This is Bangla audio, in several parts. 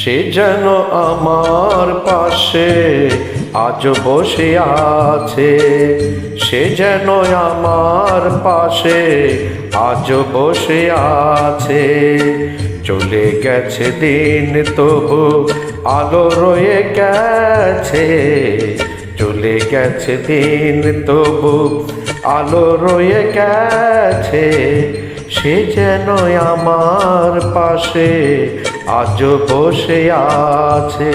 সে যেন আমার পাশে আজ বসে আছে, সে যেন আমার পাশে আজ বসে আছে। চলে গেছে দিন তবু আলো রয়ে গেছে, চলে গেছে দিন তবু আলো রয়ে গেছে। সে যেন আমার পাশে আজ বসে আছে।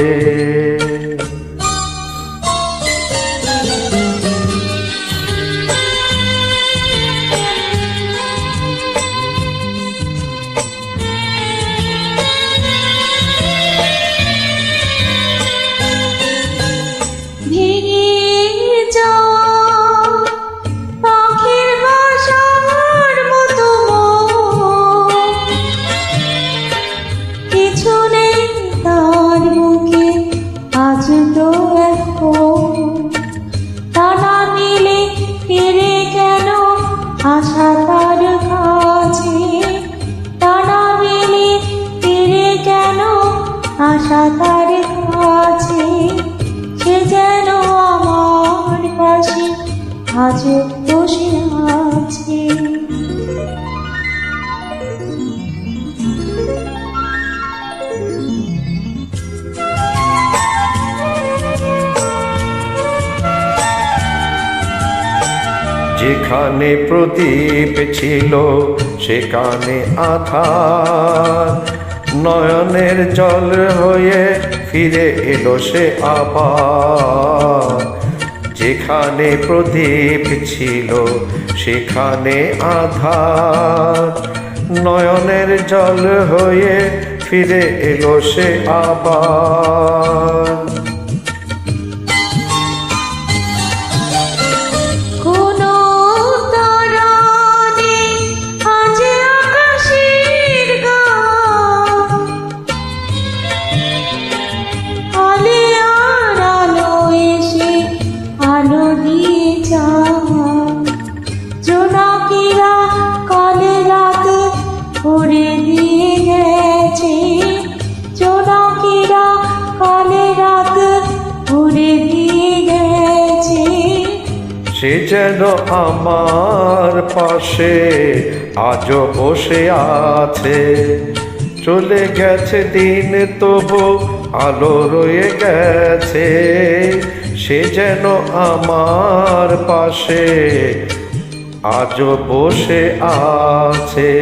তারা মিলে ফিরে কেন আশা তার কাছে, তারা মিলে ফিরে কেন আশা তার কাছে। সে যেন আমার পাশে আজ বসে আছে। যেখানে প্রদীপ ছিল সেখানে আধার, নয়নের জল হয়ে ফিরে এলো সে আবার। যেখানে প্রদীপ ছিল সেখানে আধার, নয়নের জল হয়ে ফিরে এলো সে আবার। জোনাকিরা কালে রাত ভরে দিয়ে গেছে, জোনাকিরা কালে রাত ভরে দিয়ে গেছে। সে যেন আমার পাশে আজ বসে আছে, চলে গেছে দিন তবু আলো রয়ে গেছে। সে যেন আমার পাশে আজ বসে আছে।